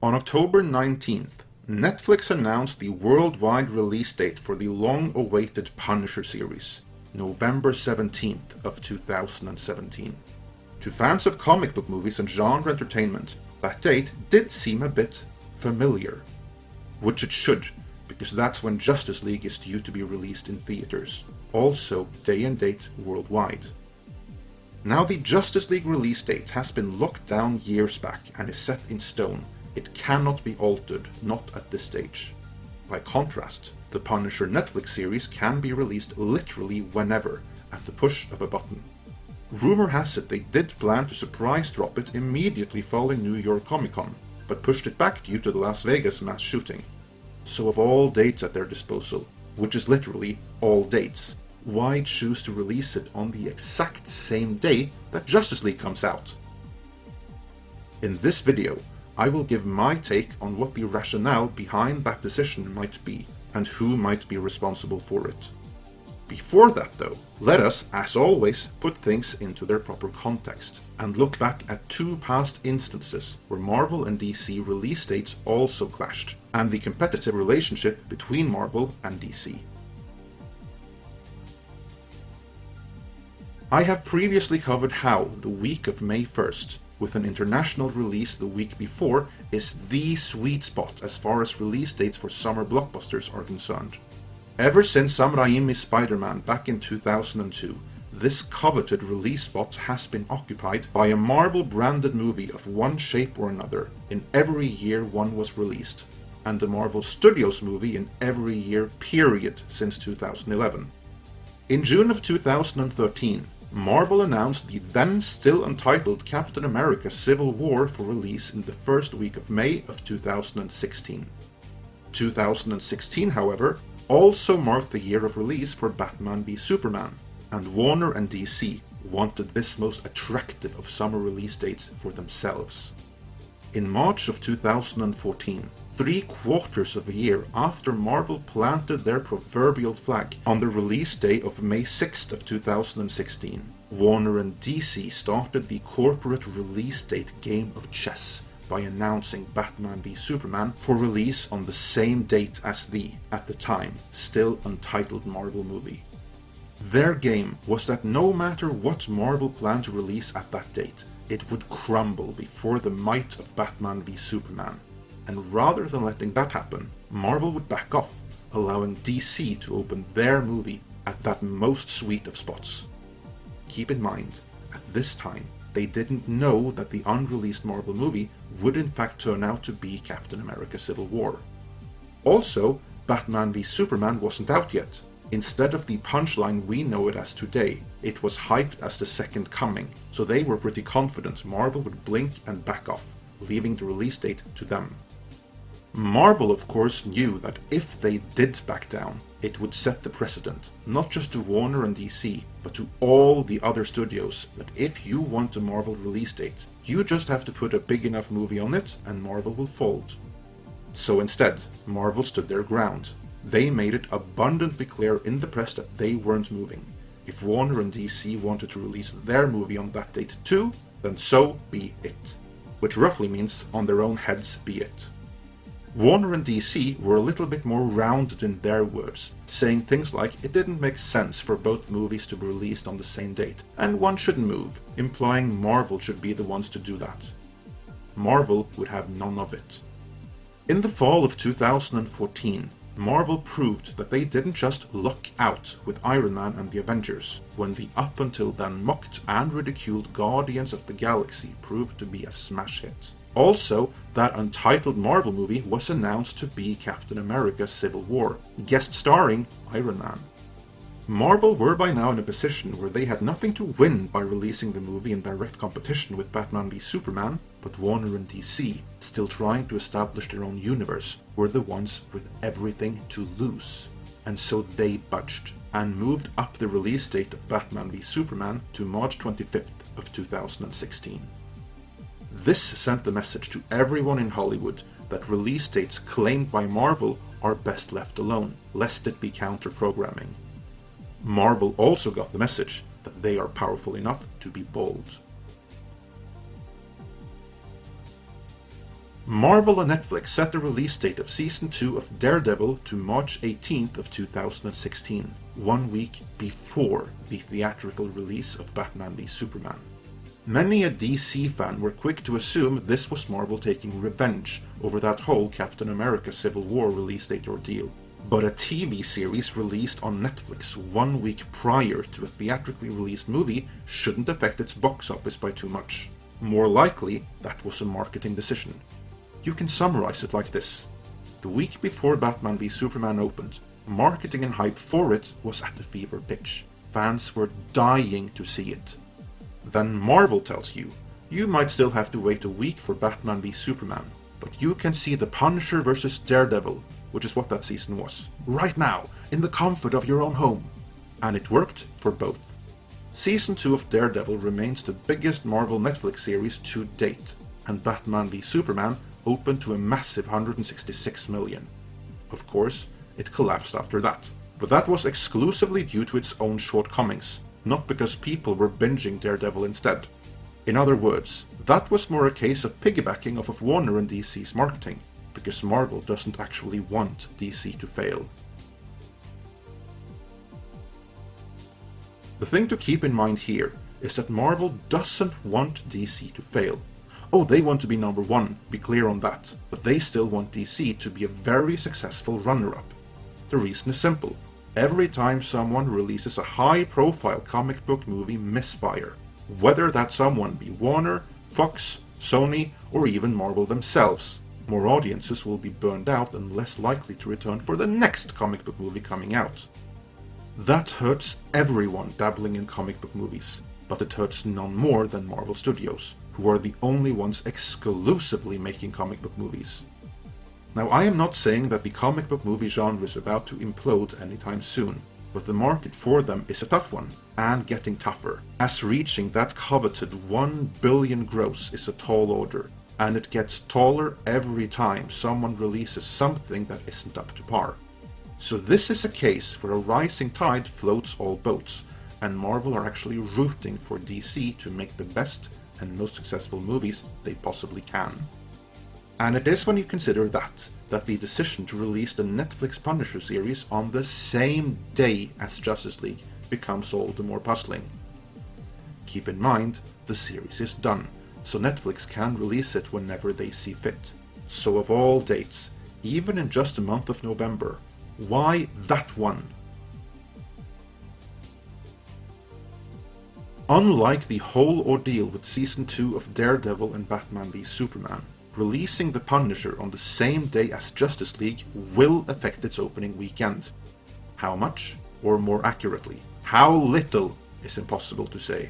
On October 19th, Netflix announced the worldwide release date for the long-awaited Punisher series, November 17th of 2017. To fans of comic book movies and genre entertainment, that date did seem a bit familiar. Which it should, because that's when Justice League is due to be released in theaters, also day and date worldwide. Now the Justice League release date has been locked down years back and is set in stone. It cannot be altered, not at this stage. By contrast, the Punisher Netflix series can be released literally whenever, at the push of a button. Rumor has it they did plan to surprise drop it immediately following New York Comic Con, but pushed it back due to the Las Vegas mass shooting. So of all dates at their disposal, which is literally all dates, why choose to release it on the exact same day that Justice League comes out? In this video, I will give my take on what the rationale behind that decision might be, and who might be responsible for it. Before that though, let us, as always, put things into their proper context, and look back at two past instances where Marvel and DC release dates also clashed, and the competitive relationship between Marvel and DC. I have previously covered how the week of May 1st, with an international release the week before, is the sweet spot as far as release dates for summer blockbusters are concerned. Ever since Sam Raimi's Spider-Man back in 2002, this coveted release spot has been occupied by a Marvel-branded movie of one shape or another in every year one was released, and a Marvel Studios movie in every year period since 2011. In June of 2013, Marvel announced the then still untitled Captain America Civil War for release in the first week of May of 2016. 2016, however, also marked the year of release for Batman v Superman, and Warner and DC wanted this most attractive of summer release dates for themselves. In March of 2014, 3/4 of a year after Marvel planted their proverbial flag on the release day of May 6th of 2016, Warner and DC started the corporate release date game of chess by announcing Batman v Superman for release on the same date as the, at the time, still untitled Marvel movie. Their game was that no matter what Marvel planned to release at that date, it would crumble before the might of Batman v Superman. And rather than letting that happen, Marvel would back off, allowing DC to open their movie at that most sweet of spots. Keep in mind, at this time, they didn't know that the unreleased Marvel movie would in fact turn out to be Captain America Civil War. Also, Batman v Superman wasn't out yet. Instead of the punchline we know it as today, it was hyped as the Second Coming, so they were pretty confident Marvel would blink and back off, leaving the release date to them. Marvel of course knew that if they did back down, it would set the precedent, not just to Warner and DC, but to all the other studios, that if you want a Marvel release date, you just have to put a big enough movie on it and Marvel will fold. So instead, Marvel stood their ground. They made it abundantly clear in the press that they weren't moving. If Warner and DC wanted to release their movie on that date too, then so be it. Which roughly means on their own heads be it. Warner and DC were a little bit more rounded in their words, saying things like it didn't make sense for both movies to be released on the same date, and one shouldn't move, implying Marvel should be the ones to do that. Marvel would have none of it. In the fall of 2014, Marvel proved that they didn't just luck out with Iron Man and the Avengers, when the up until then mocked and ridiculed Guardians of the Galaxy proved to be a smash hit. Also, that untitled Marvel movie was announced to be Captain America Civil War, guest starring Iron Man. Marvel were by now in a position where they had nothing to win by releasing the movie in direct competition with Batman v Superman, but Warner and DC, still trying to establish their own universe, were the ones with everything to lose. And so they budged, and moved up the release date of Batman v Superman to March 25th of 2016. This sent the message to everyone in Hollywood that release dates claimed by Marvel are best left alone, lest it be counter-programming. Marvel also got the message that they are powerful enough to be bold. Marvel and Netflix set the release date of Season 2 of Daredevil to March 18th of 2016, 1 week before the theatrical release of Batman v Superman. Many a DC fan were quick to assume this was Marvel taking revenge over that whole Captain America Civil War release date ordeal. But a TV series released on Netflix 1 week prior to a theatrically released movie shouldn't affect its box office by too much. More likely, that was a marketing decision. You can summarize it like this. The week before Batman v Superman opened, marketing and hype for it was at a fever pitch. Fans were dying to see it. Then Marvel tells you, you might still have to wait a week for Batman v Superman, but you can see The Punisher vs. Daredevil, which is what that season was, right now, in the comfort of your own home. And it worked for both. Season 2 of Daredevil remains the biggest Marvel Netflix series to date, and Batman v Superman opened to a massive 166 million. Of course, it collapsed after that, but that was exclusively due to its own shortcomings, not because people were binging Daredevil instead. In other words, that was more a case of piggybacking off of Warner and DC's marketing, because Marvel doesn't actually want DC to fail. The thing to keep in mind here is that Marvel doesn't want DC to fail. Oh, they want to be number one, be clear on that, but they still want DC to be a very successful runner-up. The reason is simple. Every time someone releases a high-profile comic book movie misfire, whether that someone be Warner, Fox, Sony, or even Marvel themselves, more audiences will be burned out and less likely to return for the next comic book movie coming out. That hurts everyone dabbling in comic book movies, but it hurts none more than Marvel Studios, who are the only ones exclusively making comic book movies. Now, I am not saying that the comic book movie genre is about to implode anytime soon, but the market for them is a tough one, and getting tougher, as reaching that coveted 1 billion gross is a tall order, and it gets taller every time someone releases something that isn't up to par. So this is a case where a rising tide floats all boats, and Marvel are actually rooting for DC to make the best and most successful movies they possibly can. And it is when you consider that the decision to release the Netflix Punisher series on the same day as Justice League becomes all the more puzzling. Keep in mind, the series is done, so Netflix can release it whenever they see fit. So of all dates, even in just the month of November, why that one? Unlike the whole ordeal with Season 2 of Daredevil and Batman v Superman, releasing The Punisher on the same day as Justice League will affect its opening weekend. How much? Or more accurately, how little is impossible to say.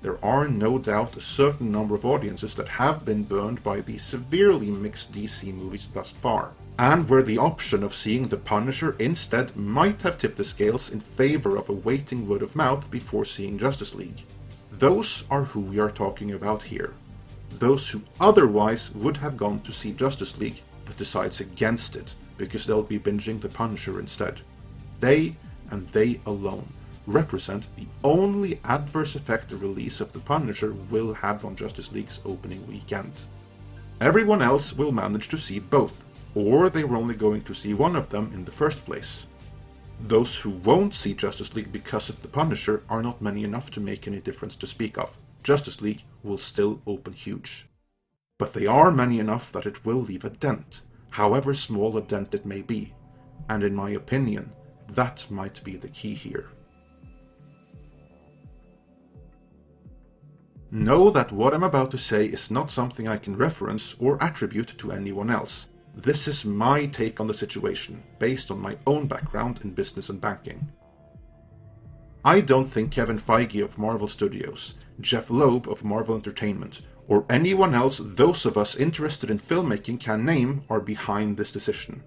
There are no doubt a certain number of audiences that have been burned by the severely mixed DC movies thus far, and where the option of seeing The Punisher instead might have tipped the scales in favor of awaiting word of mouth before seeing Justice League. Those are who we are talking about here. Those who otherwise would have gone to see Justice League but decides against it because they'll be binging The Punisher instead. They, and they alone, represent the only adverse effect the release of The Punisher will have on Justice League's opening weekend. Everyone else will manage to see both, or they were only going to see one of them in the first place. Those who won't see Justice League because of The Punisher are not many enough to make any difference to speak of. Justice League will still open huge. But they are many enough that it will leave a dent, however small a dent it may be, and in my opinion, that might be the key here. Know that what I'm about to say is not something I can reference or attribute to anyone else. This is my take on the situation, based on my own background in business and banking. I don't think Kevin Feige of Marvel Studios, Jeff Loeb of Marvel Entertainment, or anyone else those of us interested in filmmaking can name are behind this decision.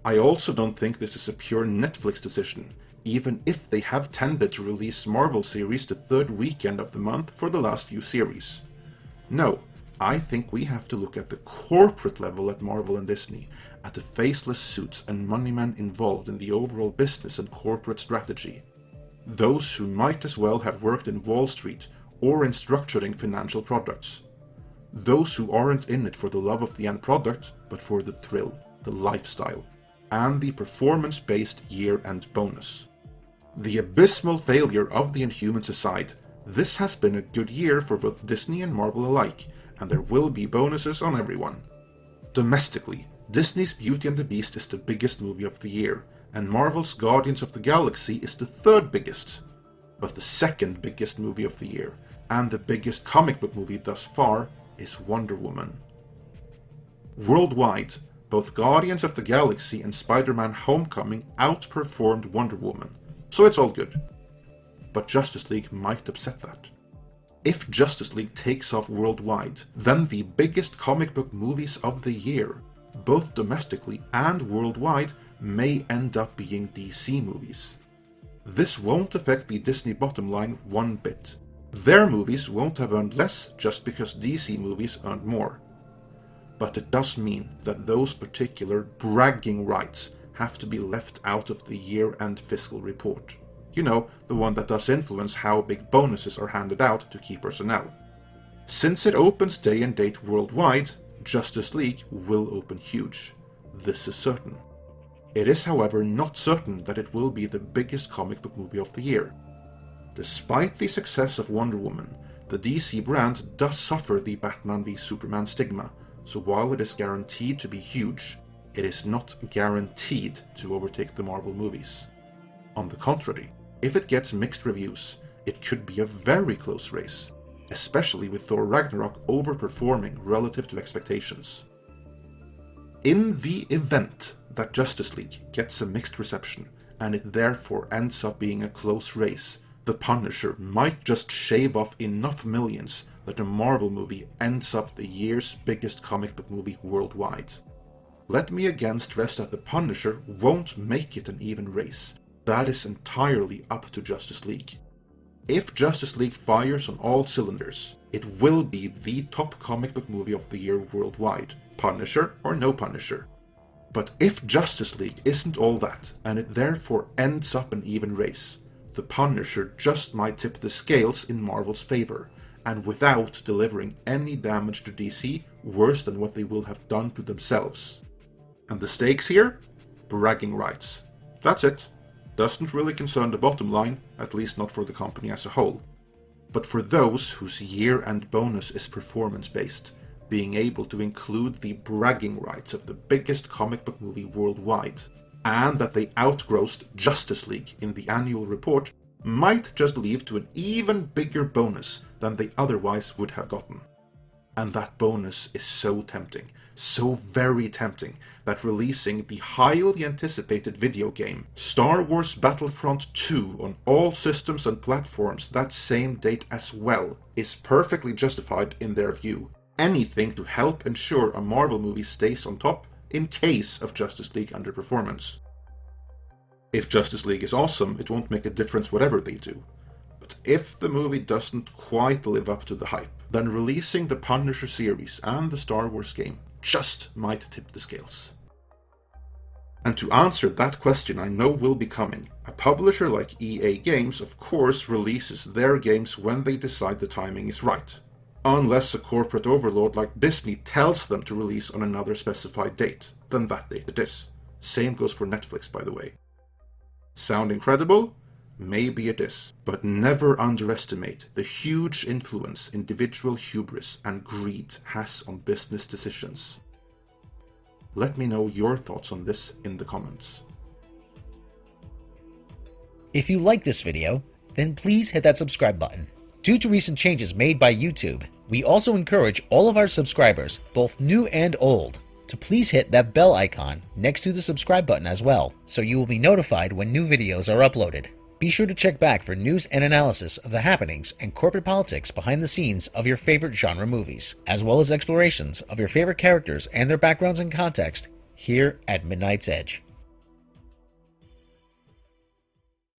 I also don't think this is a pure Netflix decision, even if they have tended to release Marvel series the third weekend of the month for the last few series. No, I think we have to look at the corporate level at Marvel and Disney, at the faceless suits and moneymen involved in the overall business and corporate strategy. Those who might as well have worked in Wall Street or in structuring financial products. those who aren't in it for the love of the end product, but for the thrill, the lifestyle, and the performance-based year-end bonus. The abysmal failure of the Inhumans aside, this has been a good year for both Disney and Marvel alike, and there will be bonuses on everyone. Domestically, Disney's Beauty and the Beast is the biggest movie of the year, and Marvel's Guardians of the Galaxy is the third biggest. But the second biggest movie of the year, and the biggest comic book movie thus far, is Wonder Woman. Worldwide, both Guardians of the Galaxy and Spider-Man Homecoming outperformed Wonder Woman, so it's all good. But Justice League might upset that. If Justice League takes off worldwide, then the biggest comic book movies of the year, both domestically and worldwide, may end up being DC movies. This won't affect the Disney bottom line one bit. Their movies won't have earned less just because DC movies earned more. But it does mean that those particular bragging rights have to be left out of the year-end fiscal report. You know, the one that does influence how big bonuses are handed out to key personnel. Since it opens day and date worldwide, Justice League will open huge. This is certain. It is, however, not certain that it will be the biggest comic book movie of the year. Despite the success of Wonder Woman, the DC brand does suffer the Batman v Superman stigma, so while it is guaranteed to be huge, it is not guaranteed to overtake the Marvel movies. On the contrary, if it gets mixed reviews, it could be a very close race, especially with Thor Ragnarok overperforming relative to expectations. In the event that Justice League gets a mixed reception, and it therefore ends up being a close race, The Punisher might just shave off enough millions that a Marvel movie ends up the year's biggest comic book movie worldwide. Let me again stress that The Punisher won't make it an even race. That is entirely up to Justice League. If Justice League fires on all cylinders, it will be the top comic book movie of the year worldwide, Punisher or no Punisher. But if Justice League isn't all that, and it therefore ends up an even race, The Punisher just might tip the scales in Marvel's favor, and without delivering any damage to DC worse than what they will have done to themselves. And the stakes here? Bragging rights. That's it. Doesn't really concern the bottom line, at least not for the company as a whole. But for those whose year-end bonus is performance-based, being able to include the bragging rights of the biggest comic book movie worldwide, and that they outgrossed Justice League in the annual report, might just lead to an even bigger bonus than they otherwise would have gotten. And that bonus is so tempting, so very tempting, that releasing the highly anticipated video game Star Wars Battlefront 2 on all systems and platforms that same date as well is perfectly justified in their view. Anything to help ensure a Marvel movie stays on top in case of Justice League underperformance. If Justice League is awesome, it won't make a difference whatever they do. But if the movie doesn't quite live up to the hype, then releasing the Punisher series and the Star Wars game just might tip the scales. And to answer that question I know will be coming, a publisher like EA Games of course releases their games when they decide the timing is right. Unless a corporate overlord like Disney tells them to release on another specified date, then that date it is. Same goes for Netflix, by the way. Sound incredible? Maybe it is, but never underestimate the huge influence individual hubris and greed has on business decisions. Let me know your thoughts on this in the comments. If you like this video, then please hit that subscribe button. Due to recent changes made by YouTube, we also encourage all of our subscribers, both new and old, to please hit that bell icon next to the subscribe button as well, so you will be notified when new videos are uploaded. Be sure to check back for news and analysis of the happenings and corporate politics behind the scenes of your favorite genre movies, as well as explorations of your favorite characters and their backgrounds and context here at Midnight's Edge.